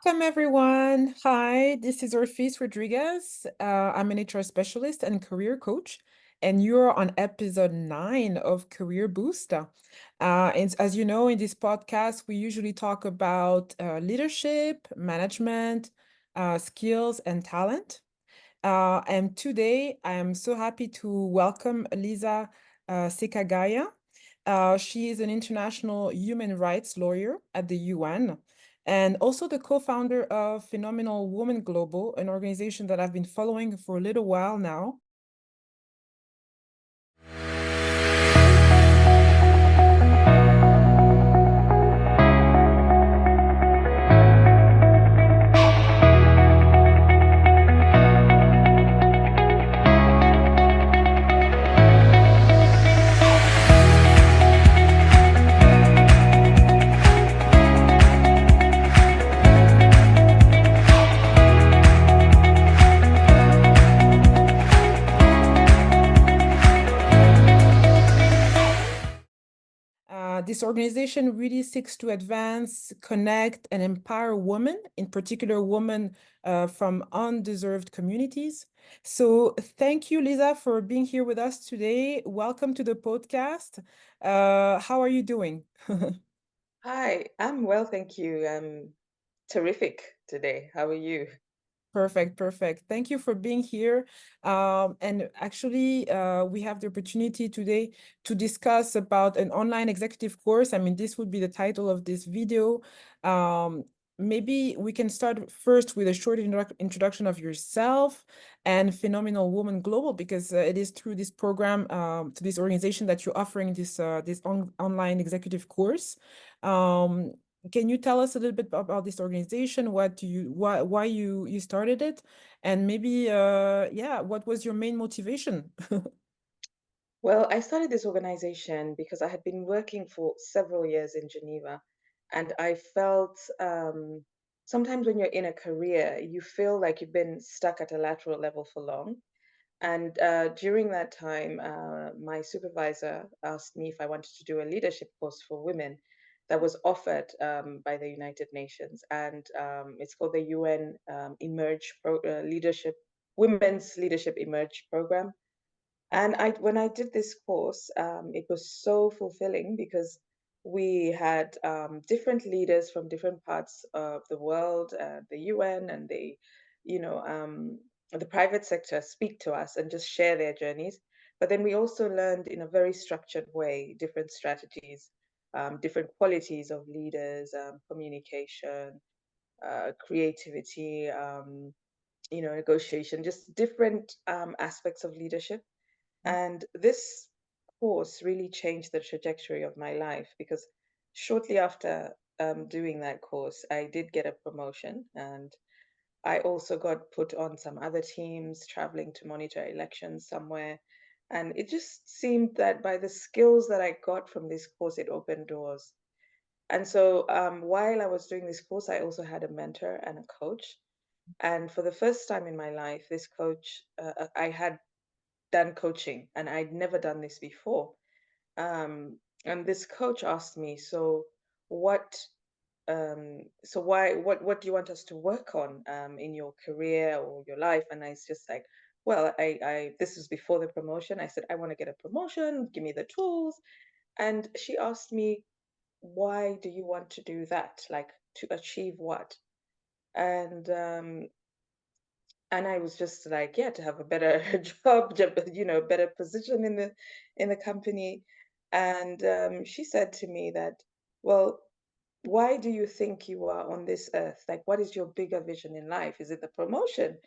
Welcome, everyone. Hi, this is Orfis Rodriguez. I'm an HR specialist and career coach, and you're on episode 9 of Career Boost. And as you know, in this podcast, we usually talk about leadership, management, skills, and talent. And today, I am so happy to welcome Liza Sekaggya. She is an international human rights lawyer at the UN and also the co-founder of Phenomenal Woman Global, an organization that I've been following for a little while now. This organization really seeks to advance, connect, and empower women, in particular women from undeserved communities. So thank you, Lisa, for being here with us today. Welcome to the podcast. How are you doing? Hi, I'm well, thank you. I'm terrific today. How are you? Perfect, perfect. Thank you for being here. And actually, we have the opportunity today to discuss about an online executive course. I mean, this would be the title of this video. Um, Maybe we can start first with a short introduction of yourself and Phenomenal Woman Global, because it is through this program, to this organization that you're offering this online executive course. Um, can you tell us a little bit about this organization? Why you started it? And maybe, yeah, what was your main motivation? Well, I started this organization because I had been working for several years in Geneva, and I felt sometimes when you're in a career, you feel like you've been stuck at a lateral level for long. And during that time, my supervisor asked me if I wanted to do a leadership course for women that was offered by the United Nations. And it's called the UN Leadership, Women's Leadership Emerge Program. And when I did this course, it was so fulfilling because we had different leaders from different parts of the world, the UN, and the private sector speak to us and just share their journeys. But then we also learned in a very structured way different strategies, different qualities of leaders, communication, creativity, negotiation, just different aspects of leadership. And this course really changed the trajectory of my life because shortly after doing that course, I did get a promotion, and I also got put on some other teams traveling to monitor elections somewhere. And it just seemed that by the skills that I got from this course, it opened doors. And so while I was doing this course, I also had a mentor and a coach. And for the first time in my life, this coach, I had done coaching, and I'd never done this before. And this coach asked me, "So, what? What do you want us to work on in your career or your life?" And I was just like, "Well, this is before the promotion. I said I want to get a promotion. Give me the tools." And she asked me, "Why do you want to do that? Like to achieve what?" And I was just like, yeah, to have a better better position in the company. And she said to me that, well, why do you think you are on this earth? Like, what is your bigger vision in life? Is it the promotion?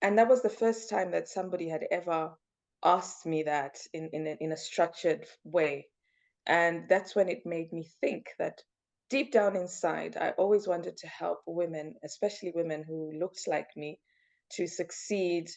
And that was the first time that somebody had ever asked me that in a structured way. And that's when it made me think that deep down inside, I always wanted to help women, especially women who looked like me, to succeed,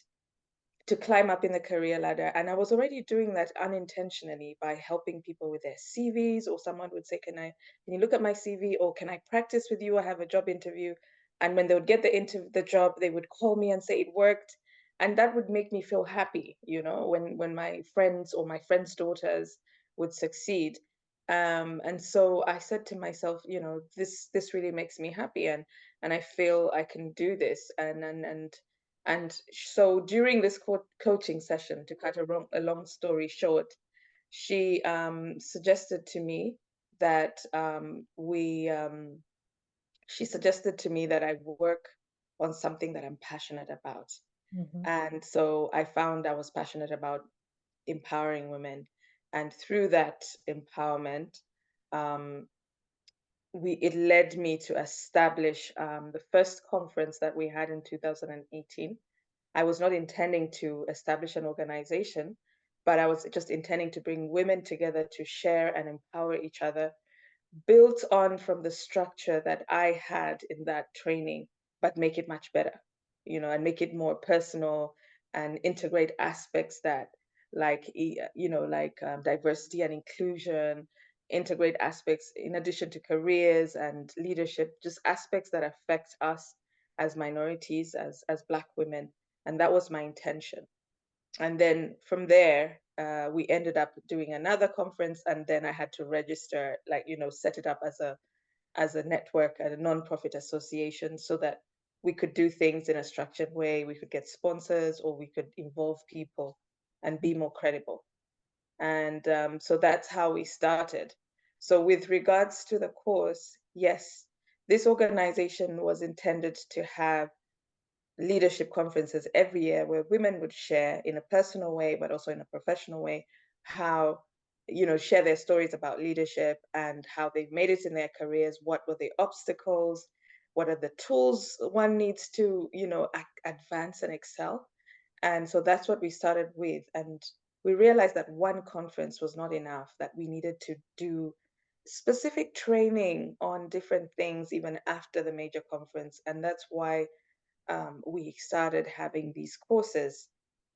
to climb up in the career ladder. And I was already doing that unintentionally by helping people with their CVs, or someone would say, can you look at my CV, or can I practice with you? I have a job interview. And when they would get the job, they would call me and say it worked. And that would make me feel happy, when my friends or my friends' daughters would succeed. And so I said to myself, this really makes me happy, and I feel I can do this. And so during this coaching session, to cut a long story short, she suggested to me that she suggested to me that I work on something that I'm passionate about. Mhm. And so I found I was passionate about empowering women. And through that empowerment, um, it led me to establish the first conference that we had in 2018. I was not intending to establish an organization, but I was just intending to bring women together to share and empower each other, built on from the structure that I had in that training, but make it much better, and make it more personal and integrate aspects that, like, diversity and inclusion, integrate aspects in addition to careers and leadership, just aspects that affect us as minorities, as Black women. And that was my intention. And then from there, we ended up doing another conference, and then I had to register, like, set it up as a network and a non-profit association, so that we could do things in a structured way. We could get sponsors, or we could involve people and be more credible. And so that's how we started. So with regards to the course, yes, this organization was intended to have leadership conferences every year where women would share in a personal way, but also in a professional way, how, share their stories about leadership and how they've made it in their careers. What were the obstacles? What are the tools one needs to, advance and excel? And so that's what we started with. And we realized that one conference was not enough, that we needed to do specific training on different things even after the major conference. And that's why we started having these courses.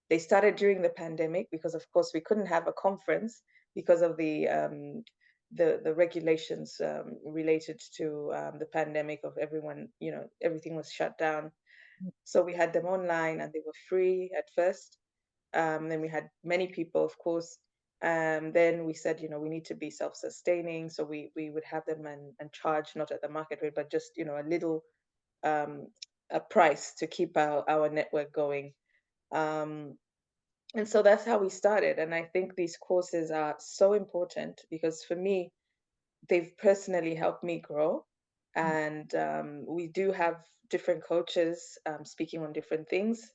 They started during the pandemic because, of course, we couldn't have a conference because of the regulations related to the pandemic of everyone. Everything was shut down. So we had them online, and they were free at first. Then we had many people, of course. Then we said, we need to be self-sustaining, so we would have them and charge not at the market rate, but just a little um, a price to keep our network going. Um, and so that's how we started. And I think these courses are so important because for me, they've personally helped me grow. And we do have different coaches speaking on different things.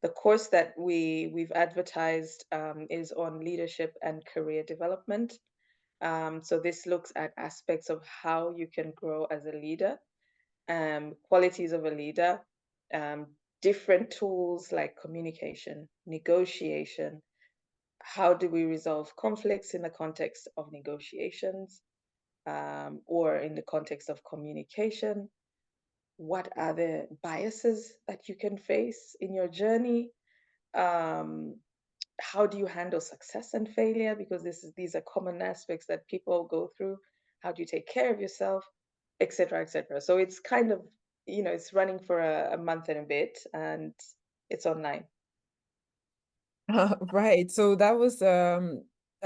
The course that we've advertised is on leadership and career development. So this looks at aspects of how you can grow as a leader, qualities of a leader, um, different tools like communication, negotiation. How do we resolve conflicts in the context of negotiations, or in the context of communication? What are the biases that you can face in your journey? Um, how do you handle success and failure? Because these are common aspects that people go through. How do you take care of yourself, etc., etc.? So it's kind of, it's running for a month and a bit, and it's online. Right. So that was I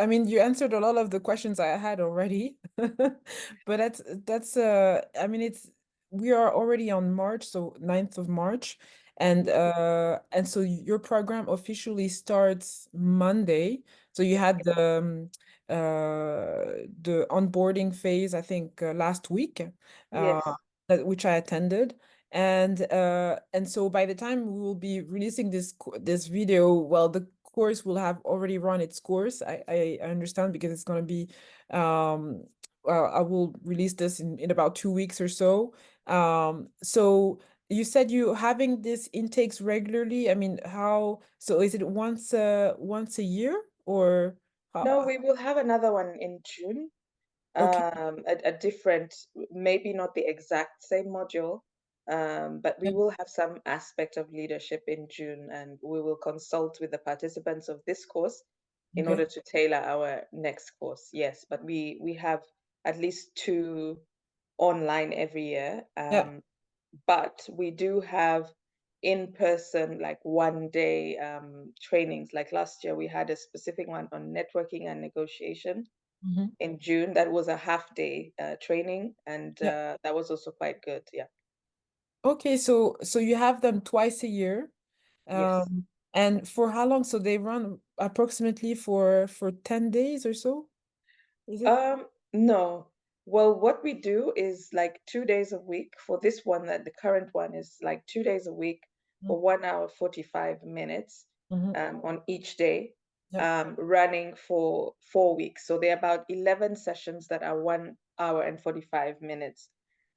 mean, you answered a lot of the questions I had already. But I mean, it's we are already on March, so 9th of March. And so your program officially starts Monday. So you had the onboarding phase, I think, last week, Yes. which I attended. And so by the time we will be releasing this video, well, the course will have already run its course. I understand, because it's going to be well, I will release this in about 2 weeks or so. So you said you having this intakes regularly. I mean, how so is it once a year, or No, how? we will have another one in June. Okay, A different, maybe not the exact same module, but we yeah, will have some aspect of leadership in June, and we will consult with the participants of this course in okay, order to tailor our next course. Yes, but we have at least two online every year, yeah, but we do have in person, like 1 day trainings. Like last year, we had a specific one on networking and negotiation. Mhm. in June. That was a half day training, and Yeah. that was also quite good. Yeah. Okay, so you have them twice a year. Yes. Um, and for how long? So they run approximately for 10 days or so, is it? No. Well, what we do is like 2 days a week. For this one, that the current one is like 2 days a week for 1 hour 45 minutes Mm-hmm. on each day, Yeah. running for 4 weeks. So they're about 11 sessions that are 1 hour and 45 minutes.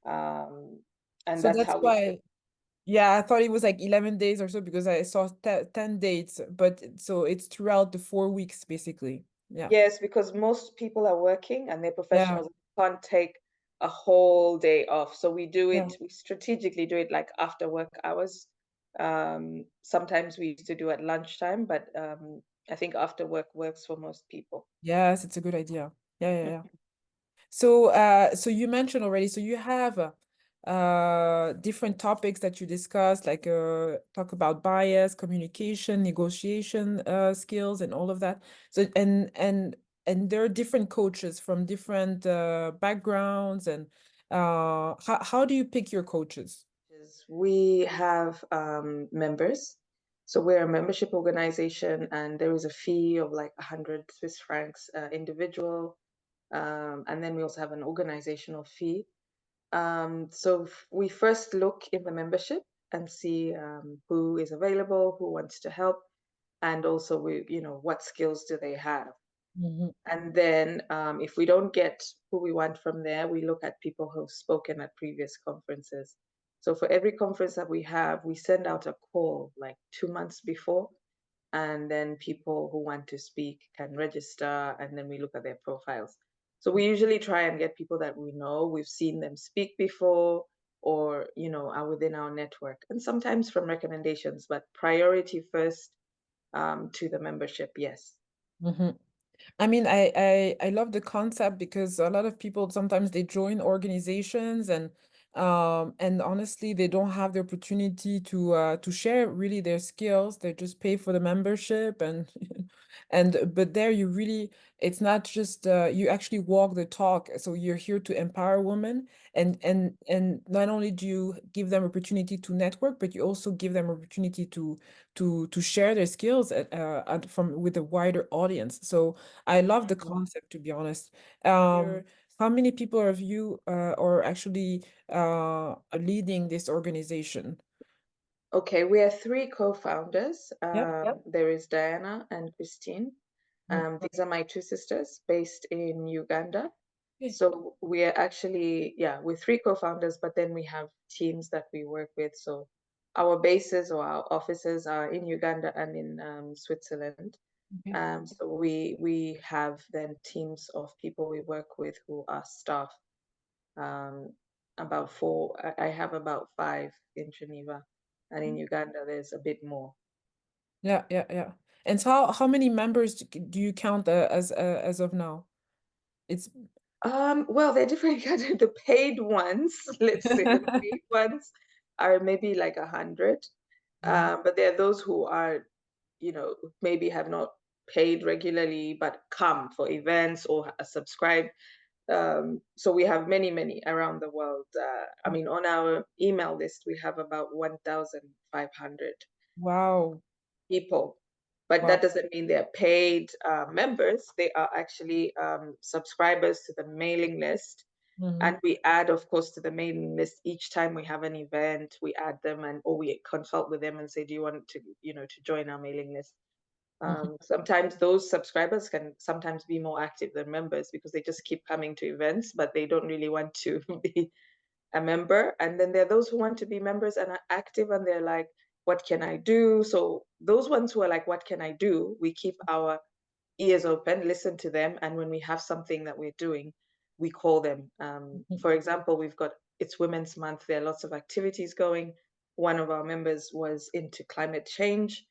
Um, and So that's that's how we do it. why, yeah, I thought it was like 11 days or so because I saw 10 dates, but so it's throughout the 4 weeks basically. Yeah. Yes, because most people are working and they're Yeah. professionals, can't take a whole day off. So Yeah. we strategically do it like after work hours. Sometimes we used to do at lunchtime, but I think after work works for most people. Yes, it's a good idea. Yeah, yeah, yeah. So, so you mentioned already, so you have different topics that you discuss, like talk about bias, communication, negotiation skills, and all of that. So, and there are different coaches from different backgrounds, and how do you pick your coaches? Is we have members. So we're a membership organization, and there is a fee of like 100 Swiss francs individual. And then we also have an organizational fee. We first look in the membership and see who is available, who wants to help, and also what skills do they have. Mhm. And then if we don't get who we want from there, we look at people who've spoken at previous conferences. So for every conference that we have, we send out a call like 2 months before, and then people who want to speak can register, and then we look at their profiles. So we usually try and get people that we know, we've seen them speak before, or are within our network, and sometimes from recommendations, but priority first to the membership. Yes. Mhm. I mean, I love the concept because a lot of people sometimes they join organizations and honestly they don't have the opportunity to share really their skills. They just pay for the membership and and but there you really it's not just you actually walk the talk. So you're here to empower women and not only do you give them opportunity to network, but you also give them opportunity to share their skills from with a wider audience. So I love the Mhm. concept, to be honest. How many people of you are actually leading this organization? Okay, we are three co-founders. Yep. There is Diana and Christine. Mm. These are my two sisters based in Uganda. Okay. So we are actually, yeah, we're three co-founders, but then we have teams that we work with. So our bases or our offices are in Uganda and in Switzerland. Okay. So we have then teams of people we work with who are staff. Um, about four. I have about five in Geneva, and in Uganda there's a bit more. Yeah, yeah, yeah. And so how many members do you count as of now? It's Well, they're different kinds. The paid ones, let's say the paid ones are maybe like 100. Mhm. But there are those who are, maybe have not paid regularly but come for events or subscribe. So we have many, many around the world. I mean, on our email list, we have about 1,500 Wow. people. But Wow. that doesn't mean they're paid members. They are actually subscribers to the mailing list. Hmm. And we add, of course, to the mailing list each time we have an event. We add them, and or we consult with them and say, "Do you want to join our mailing list?" Sometimes those subscribers can sometimes be more active than members because they just keep coming to events, but they don't really want to be a member. And then there are those who want to be members and are active and they're like, what can I do? So those ones who are like, what can I do? We keep our ears open, listen to them. And when we have something that we're doing, we call them. For example, it's Women's Month. There are lots of activities going. One of our members was into climate change.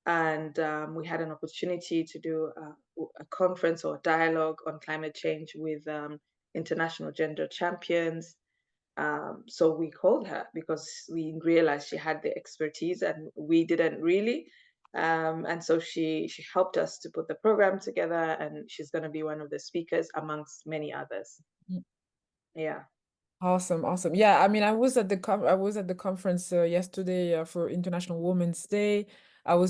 And we had an opportunity to do a conference or a dialogue on climate change with international gender champions. So we called her because we realized she had the expertise and we didn't really. And so she helped us to put the program together, and she's going to be one of the speakers amongst many others. Yeah. Awesome, awesome. Yeah, I mean, I was at the conference yesterday for International Women's Day. I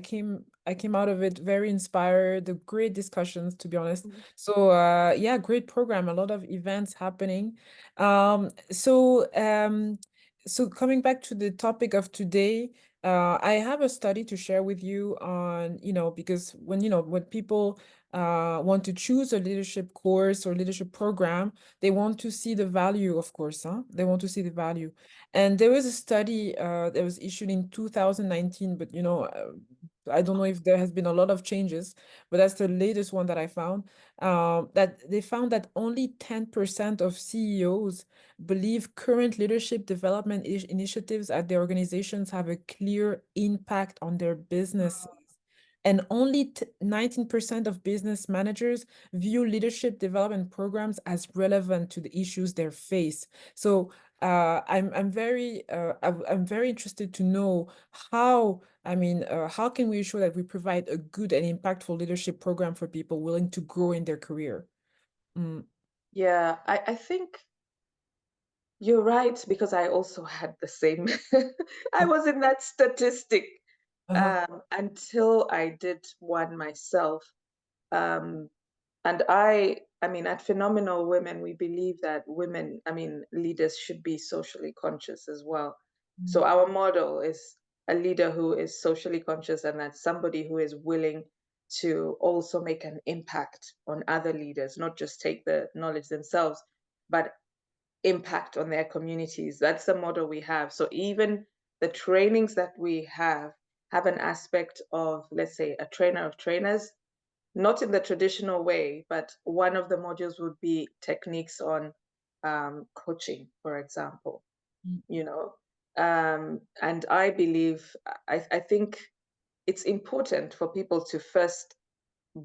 came out of it very inspired. The great discussions, to be honest. Mhm. So yeah, great program. A lot of events happening. Um, so um, so coming back to the topic of today, I have a study to share with you on, because when people want to choose a leadership course or leadership program, they want to see the value, of course, huh? They want to see the value. And there was a study that was issued in 2019, but I don't know if there has been a lot of changes, but that's the latest one that I found. That they found that only 10% of CEOs believe current leadership development initiatives at their organizations have a clear impact on their business. And only 19% of business managers view leadership development programs as relevant to the issues they face. So I'm very interested to know how can we ensure that we provide a good and impactful leadership program for people willing to grow in their career? Mm, Yeah, I think you're right, because I also had the same. I was in that statistic uh-huh, until I did one myself. Um, and I mean, at Phenomenal Women, we believe that women, I mean, leaders should be socially conscious as well. So mm, our model is a leader who is socially conscious, and that's somebody who is willing to also make an impact on other leaders, not just take the knowledge themselves, but impact on their communities. That's the model we have. So even the trainings that we have an aspect of, let's say, a trainer of trainers, not in the traditional way, but one of the modules would be techniques on coaching, for example, mm, you know. And I believe, I think it's important for people to first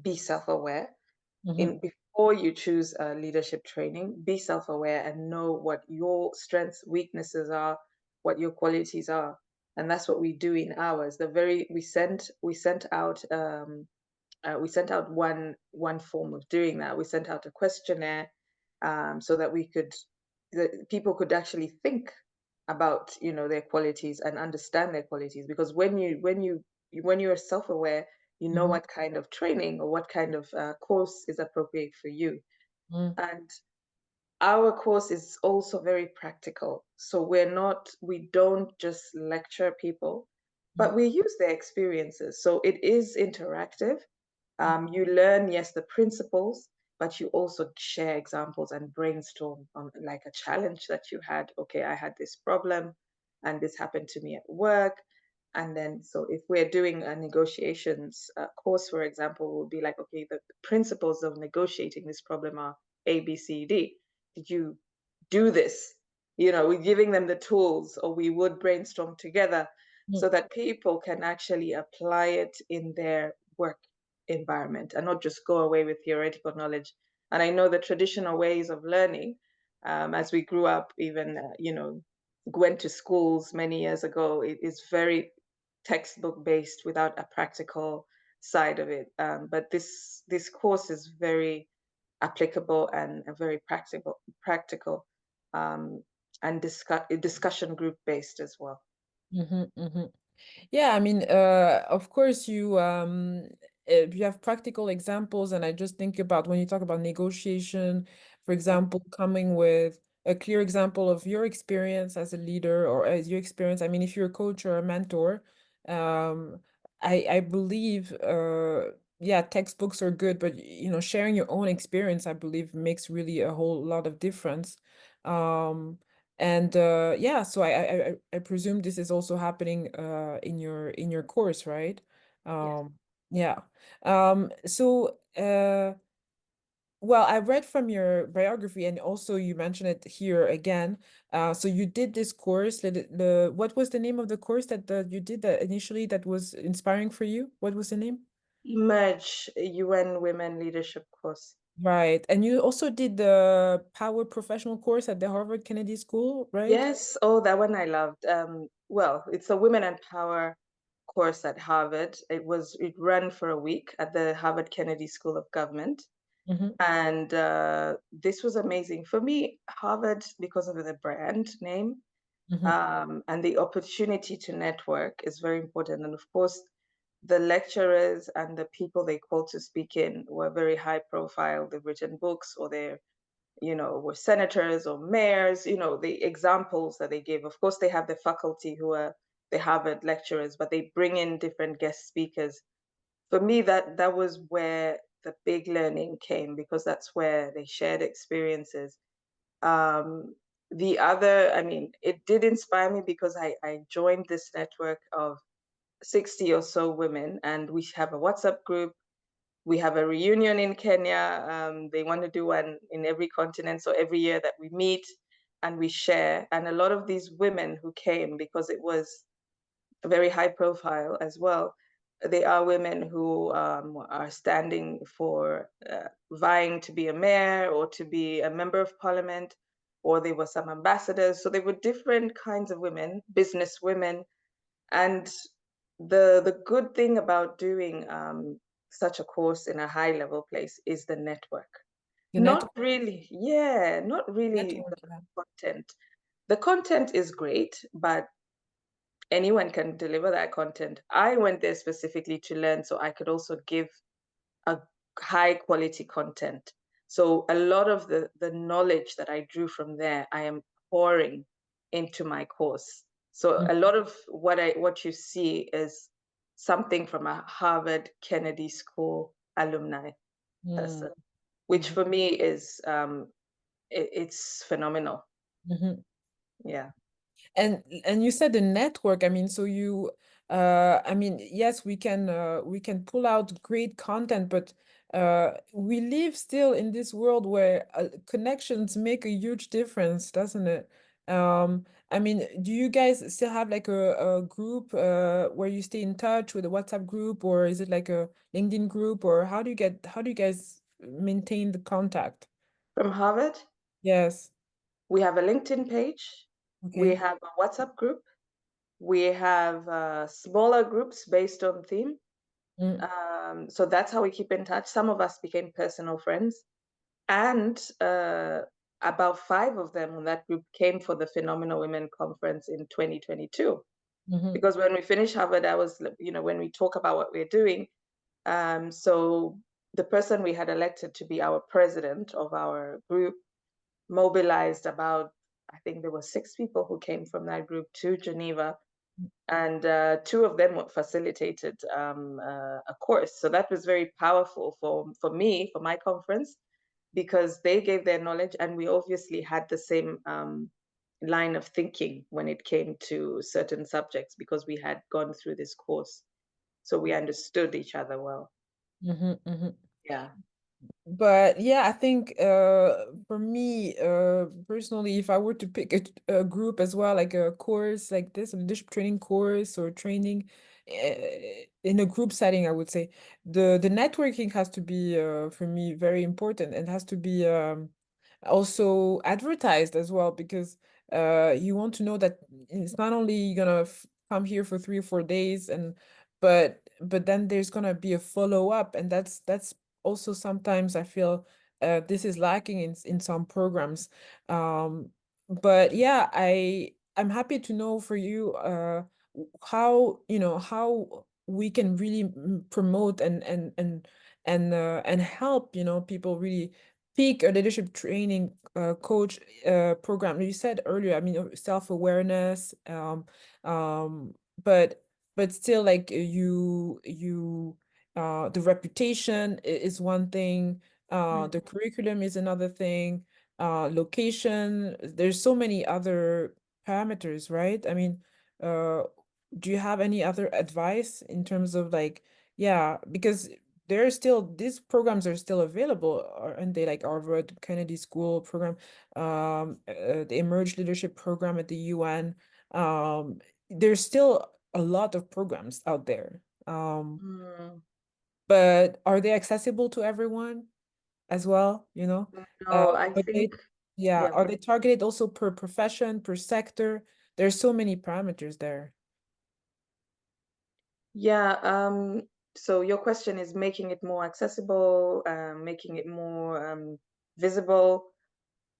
be self-aware mhm, in before you choose a leadership training. Be self-aware and know what your strengths, weaknesses are, what your qualities are. And that's what we do in ours. The very we sent out one form of doing that. We sent out a questionnaire, so that that people could actually think about, their qualities and understand their qualities. Because when you're self-aware, you know mhm, what kind of training or what kind of course is appropriate for you. mm, And our course is also very practical. So we don't just lecture people, mm, but we use their experiences. So it is interactive. mm, You learn, yes, the principles, but you also share examples and brainstorm on, like, a challenge that you had. Okay, I had this problem and this happened to me at work. And then, so if we're doing a negotiations course, for example, we'll be like, okay, the principles of negotiating this problem are A, B, C, D. Did you do this? We're giving them the tools, or we would brainstorm together mm, so that people can actually apply it in their work environment and not just go away with theoretical knowledge. And I know the traditional ways of learning, as we grew up, even, went to schools many years ago, it is very textbook based without a practical side of it. But this course is very applicable and a very practical, um, and discussion group based as well. mhm, mhm. Yeah, I mean, of course, you have practical examples, and I just think about when you talk about negotiation, for Mm. example, coming with a clear example of your experience as a leader or as your experience. I mean, if you're a coach or a mentor, um, I believe, yeah, textbooks are good, but sharing your own experience, I believe, makes really a whole lot of difference. Um, and yeah, so I presume this is also happening in your course, right? Yes. Yeah. So well, I read from your biography, and also you mentioned it here again. So you did this course. What was the name of the course that you did that initially that was inspiring for you? What was the name? Emerge UN Women Leadership course. Right. And you also did the Power Professional course at the Harvard Kennedy School, right? Yes, oh, that one I loved. Well, it's a Women and Power course at Harvard. It ran for a week at the Harvard Kennedy School of Government. Mm-hmm. And this was amazing. For me, Harvard, because of the brand name, Mm-hmm. and the opportunity to network is very important. And of course, the lecturers and the people they called to speak in were very high profile. They've written books, or they're, were senators or mayors, the examples that they give. Of course, they have the faculty who are the Harvard lecturers, but they bring in different guest speakers. For me, that was where the big learning came, because that's where they shared experiences. Um, the other, I mean, it did inspire me because I joined this network of 60 or so women, and we have a WhatsApp group. We have a reunion in Kenya. They want to do one in every continent. So every year that we meet and we share. And a lot of these women who came, because it was very high profile as well, they are women who are standing for vying to be a mayor or to be a member of parliament, or they were some ambassadors. So they were different kinds of women, business women. And the good thing about doing such a course in a high level place is the network. The Not network, really, yeah, not really the network, yeah. content. The content is great, but anyone can deliver that content. I went there specifically to learn so I could also give a high quality content. So a lot of the knowledge that I drew from there, I am pouring into my course. So a lot of what you see is something from a Harvard Kennedy School alumni person, which Mm-hmm. for me is it's phenomenal. Mm-hmm. Yeah. And you said the network, I mean, so you I mean, yes, we can pull out great content, but we live still in this world where connections make a huge difference, doesn't it? I mean, do you guys still have like a group where you stay in touch with a WhatsApp group, or is it like a LinkedIn group, or how do you guys maintain the contact? From Harvard, Yes. we have a LinkedIn page, we Okay. have a WhatsApp group, we have smaller groups based on theme. Mm, So that's how we keep in touch. Some of us became personal friends, and about five of them on that group came for the Phenomenal Women Conference in 2022. mhm, Because when we finished Harvard, I was, when we talk about what we're doing, so the person we had elected to be our president of our group mobilized about, I think there were six people who came from that group to Geneva, and two of them facilitated a course. So that was very powerful for me, for my conference, because they gave their knowledge, and we obviously had the same line of thinking when it came to certain subjects, because we had gone through this course. So we understood each other well. mhm, mhm. Yeah. But yeah, I think for me personally, if I were to pick a group as well, like a course like this, a leadership training course or training in a group setting, I would say the networking has to be for me very important, and has to be also advertised as well, because you want to know that it's not only you're gonna come here for 3 or 4 days, and but then there's gonna be a follow-up, and that's also sometimes I feel this is lacking in some programs. But yeah, I'm happy to know for you how how we can really promote and help people really pick a leadership training coach program. You said earlier, I mean, self-awareness, um, but still, like the reputation is one thing, the Mm. curriculum is another thing, location, there's so many other parameters, right? I mean, uh, do you have any other advice in terms of like, yeah, because these programs are still available, aren't they? Like Harvard Kennedy School program, the Emerge Leadership program at the UN. Um, there's still a lot of programs out there. Mm. But are they accessible to everyone as well, No, I Are think, they, yeah, yeah. are they targeted also per profession, per sector? There's so many parameters there. Yeah, so your question is making it more accessible, making it more visible.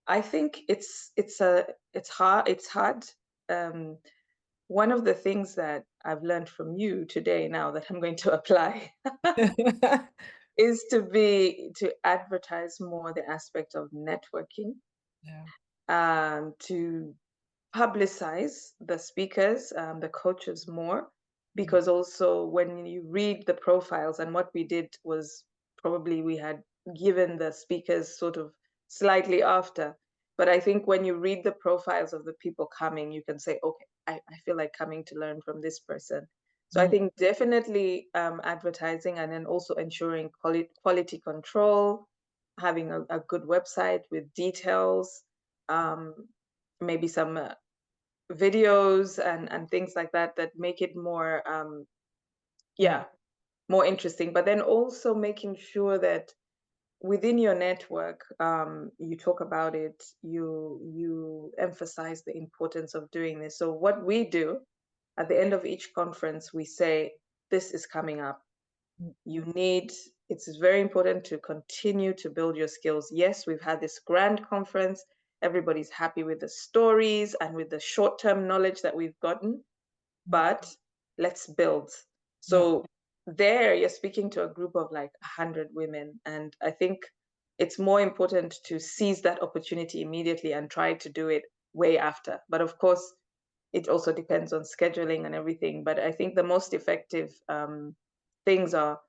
I think it's hard. Um, One of the things that I've learned from you today now that I'm going to apply is to advertise more the aspect of networking, Yeah. to publicize the speakers, the coaches more, Mm, because also when you read the profiles, and what we did was probably we had given the speakers sort of slightly after. But I think when you read the profiles of the people coming, you can say, okay, I feel like coming to learn from this person. So I mm, think definitely advertising, and then also ensuring quality control, having a good website with details, um, maybe some videos and things like that that make it more mm, yeah, more interesting, but then also making sure that within your network, you talk about it, you emphasize the importance of doing this. So what we do at the end of each conference, we say, this is coming up, mm, you need it's very important to continue to build your skills. Yes, we've had this grand conference, everybody's happy with the stories and with the short-term knowledge that we've gotten, mm. but let's build. Yeah. So there you're speaking to a group of like 100 women, and I think it's more important to seize that opportunity immediately and try to do it way after. But of course, it also depends on scheduling and everything. But I think the most effective things are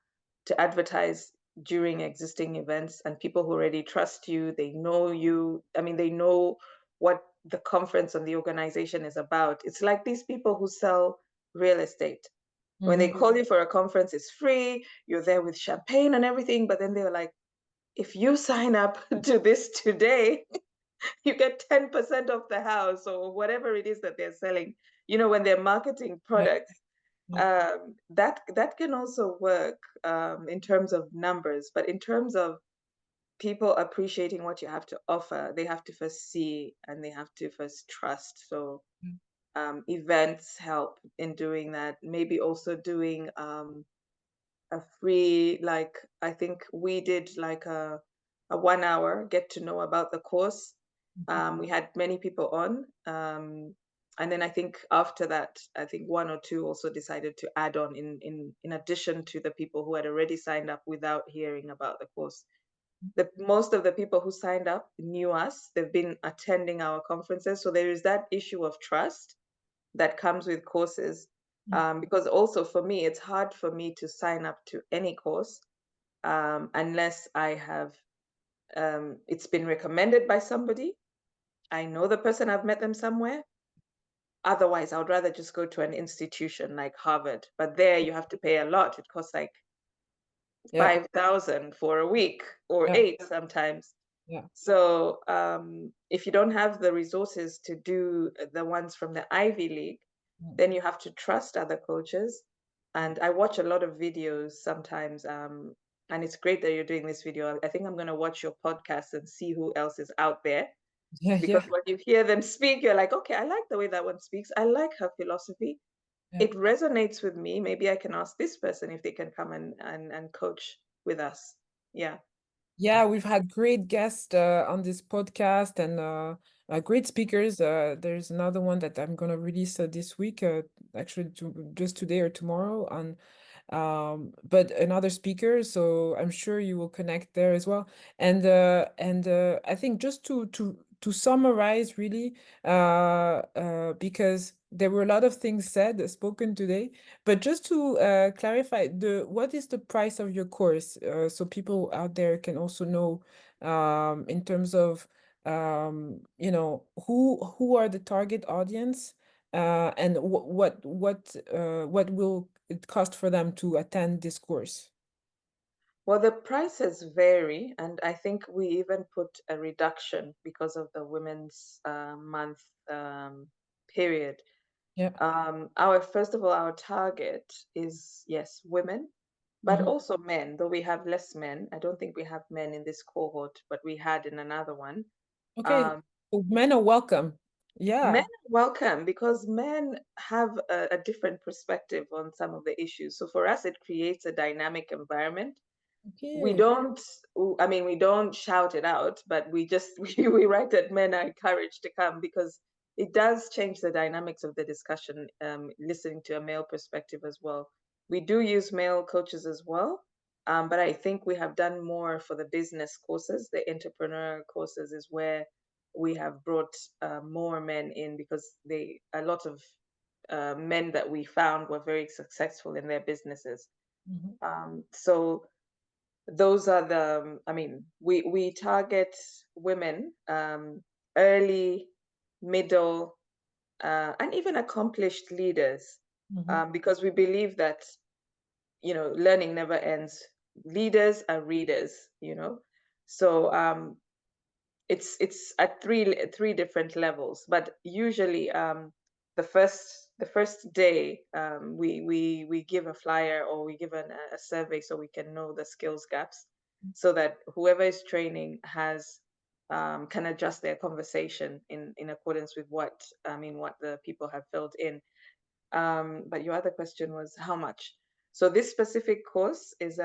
to advertise during existing events, and people who already trust you, they know you. I mean, they know what the conference and the organization is about. It's like these people who sell real estate. When they Mhm. call you for a conference, it's free, you're there with champagne and everything, but then they're like, if you sign up to this today, you get 10% off the house or whatever it is that they're selling. You know, when they're marketing Yeah. products, Yeah. that can also work in terms of numbers, but in terms of people appreciating what you have to offer, they have to first see and they have to first trust. So Mm, events help in doing that. Maybe also doing a free, like I think we did like a 1 hour get to know about the course. mhm. We had many people on, and then I think after that, I think one or two also decided to add on in addition to the people who had already signed up without hearing about the course. The most of the people who signed up knew us. They've been attending our conferences, so there is that issue of trust that comes with courses. Mm. Because also for me, it's hard for me to sign up to any course unless I have it's been recommended by somebody. I know the person, I've met them somewhere. Otherwise, I would rather just go to an institution like Harvard. But there you have to pay a lot. It costs like Yeah. 5,000 for a week or Yeah. eight sometimes. Yeah. So if you don't have the resources to do the ones from the Ivy League, Mm, then you have to trust other coaches. And I watch a lot of videos sometimes. And it's great that you're doing this video. I think I'm going to watch your podcast and see who else is out there. yeah. Because Yeah. when you hear them speak, you're like, okay, I like the way that one speaks. I like her philosophy. Yeah. It resonates with me. Maybe I can ask this person if they can come and coach with us. Yeah. Yeah, we've had great guests on this podcast and great speakers. There's another one that I'm gonna release this week, actually just today or tomorrow on but another speaker, so I'm sure you will connect there as well. And I think just to summarize really, because there were a lot of things said spoken today, but just to clarify, the what is the price of your course, so people out there can also know, in terms of, who are the target audience, and what will it cost for them to attend this course? Well, the prices vary, and I think we even put a reduction because of the Women's Month period. Yeah. Our first of all, our target is yes, women, but Mhm. also men. Though we have less men, I don't think we have men in this cohort, but we had in another one. Okay. Um, So men are welcome. Men Yeah. are welcome because men have a different perspective on some of the issues. So for us, it creates a dynamic environment. We Okay. don't, I mean, we don't shout it out, but we just, we write that men are encouraged to come because it does change the dynamics of the discussion, listening to a male perspective as well. We do use male coaches as well, but I think we have done more for the business courses. The entrepreneur courses is where we have brought more men in because a lot of men that we found were very successful in their businesses. Mhm. So those are I mean, we target women, early, middle, and even accomplished leaders, Mhm. because we believe that, learning never ends. Leaders are readers. So it's at three different levels, but usually the first day, we give a flyer or we give a survey so we can know the skills gaps, so that whoever is training has can adjust their conversation in accordance with what the people have filled in. But your other question was how much. So this specific course is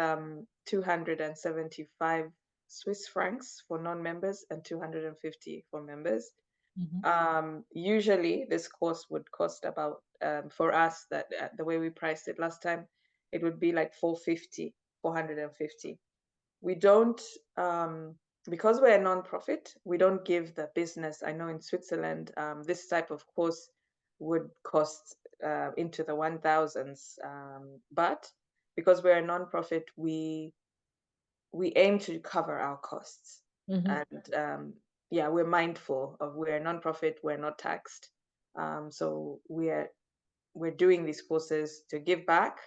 275 Swiss francs for non-members and 250 for members. Mhm. Usually this course would cost about, for us, that the way we priced it last time, it would be like 450. We don't, because we're a non-profit, we don't give the business. I know in Switzerland, this type of course would cost into the 1000s, but because we're a non-profit, we aim to cover our costs. Mhm. And yeah, we're mindful of, we're a non-profit, we're not taxed. So we're doing these courses to give back,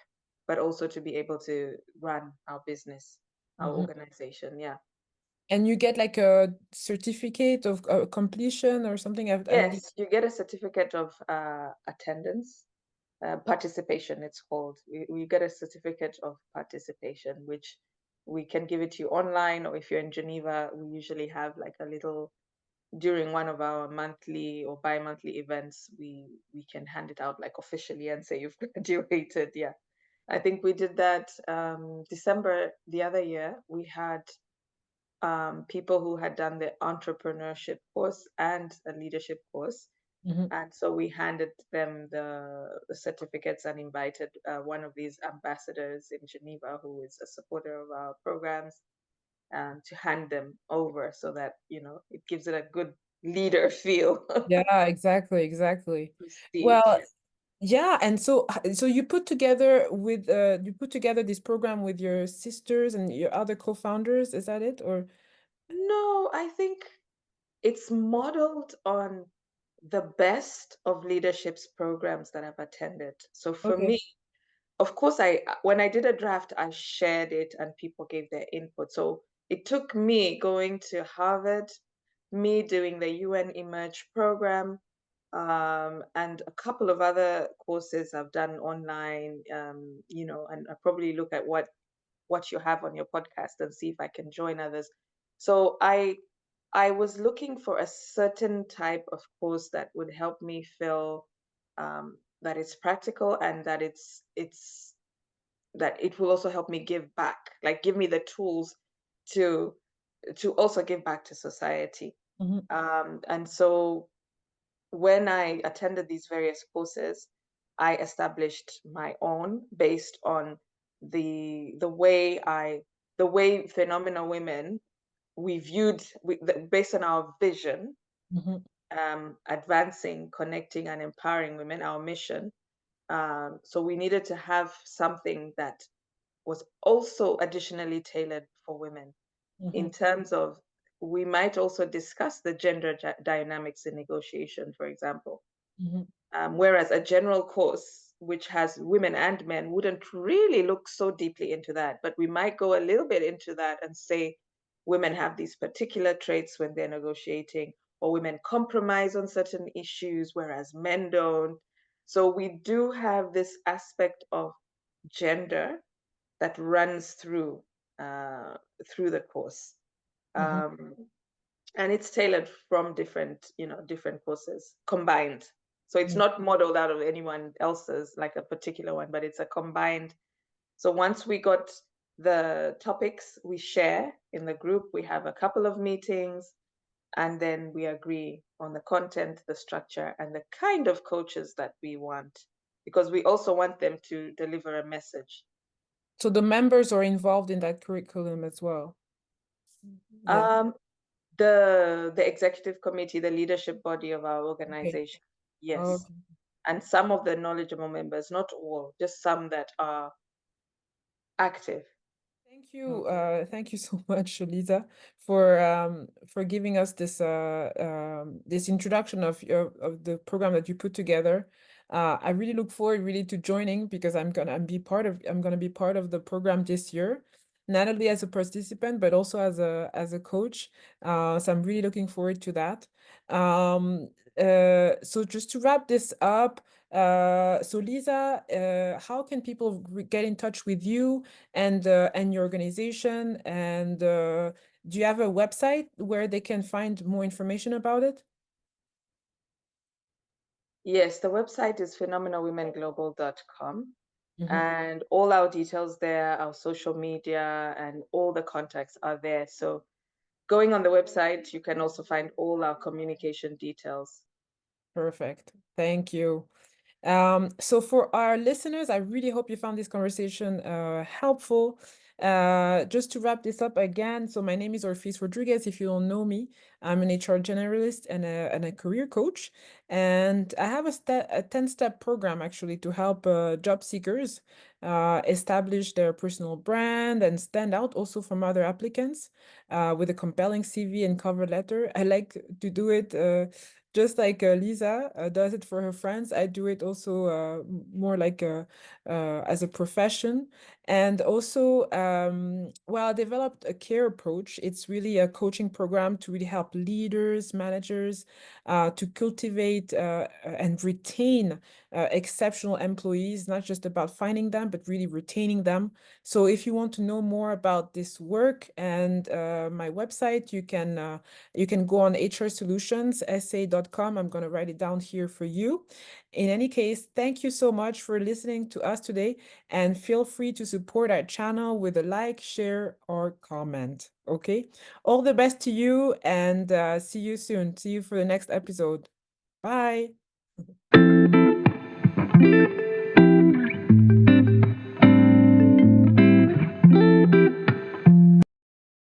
but also to be able to run our business, our Mhm. organization. Yeah. And you get like a certificate of completion or something. I did. Yes, you get a certificate of attendance, participation, it's called. We get a certificate of participation, which we can give it to you online, or if you're in Geneva, we usually have like a little, during one of our monthly or bi-monthly events, we can hand it out like officially and say you've graduated. Yeah. I think we did that December the other year. We had people who had done the entrepreneurship course and a leadership course. Mhm. And so we handed them the certificates and invited one of these ambassadors in Geneva, who is a supporter of our programs, to hand them over so that, it gives it a good leader feel. Yeah, exactly, exactly. Prestige. Well, Yeah. yeah, and so you put together this program with your sisters and your other co-founders, is that it? Or No, I think it's modeled on the best of leadership's programs that I've attended. So for okay. me, of course, when I did a draft, I shared it and people gave their input. So it took me going to Harvard, me doing the UN Emerge program, and a couple of other courses I've done online, and I probably look at what you have on your podcast and see if I can join others. So I was looking for a certain type of course that would help me feel that it's practical, and that it will also help me give back, like give me the tools to also give back to society. Mhm. And so when I attended these various courses, I established my own based on the way phenomenal women, based on our vision, Mhm. advancing, connecting, and empowering women, our mission. So we needed to have something that was also additionally tailored for women, in Mhm. terms of, we might also discuss the gender dynamics in negotiation, for example. Mhm. Whereas a general course, which has women and men, wouldn't really look so deeply into that. But we might go a little bit into that and say women have these particular traits when they're negotiating, or women compromise on certain issues, whereas men don't. So we do have this aspect of gender that runs uh, through the course. Mhm. Um, and it's tailored from different, different courses combined. So it's Mm. not modeled out of anyone else's, like a particular one, but it's a combined. So once we got the topics, we share in the group, we have a couple of meetings, and then we agree on the content, the structure, and the kind of coaches that we want, because we also want them to deliver a message. So the members are involved in that curriculum as well. Yeah. Um, the executive committee, the leadership body of our Okay. organization, yes, Okay. and some of the knowledgeable members, not all, just some that are active. Thank you so much, Lisa, for giving us this introduction of the program that you put together. I really look forward really to joining because I'm gonna be part of the program this year, not only as a participant but also as a coach. So I'm really looking forward to that. Um, so just to wrap this up, so Lisa, how can people get in touch with you and your organization? And do you have a website where they can find more information about it? Yes, the website is phenomenalwomenglobal.com, Mhm. and all our details there, our social media, and all the contacts are there. So going on the website, you can also find all our communication details. Perfect. Thank you. So for our listeners, I really hope you found this conversation helpful. Just to wrap this up again, so my name is Orfis Rodriguez. If you don't know me, I'm an HR generalist and a career coach. And I have a 10-step program actually to help job seekers establish their personal brand and stand out also from other applicants with a compelling CV and cover letter. I like to do it just like Lisa does it for her friends. I do it also more like as a profession. And also, well, I developed a care approach. It's really a coaching program to really help leaders, managers to cultivate and retain exceptional employees, not just about finding them, but really retaining them. So if you want to know more about this work and my website, you can go on hrsolutionssa.com. I'm going to write it down here for you. In any case, thank you so much for listening to us today, and feel free to support our channel with a like, share, or comment. Okay. All the best to you, and see you soon. See you for the next episode. Bye.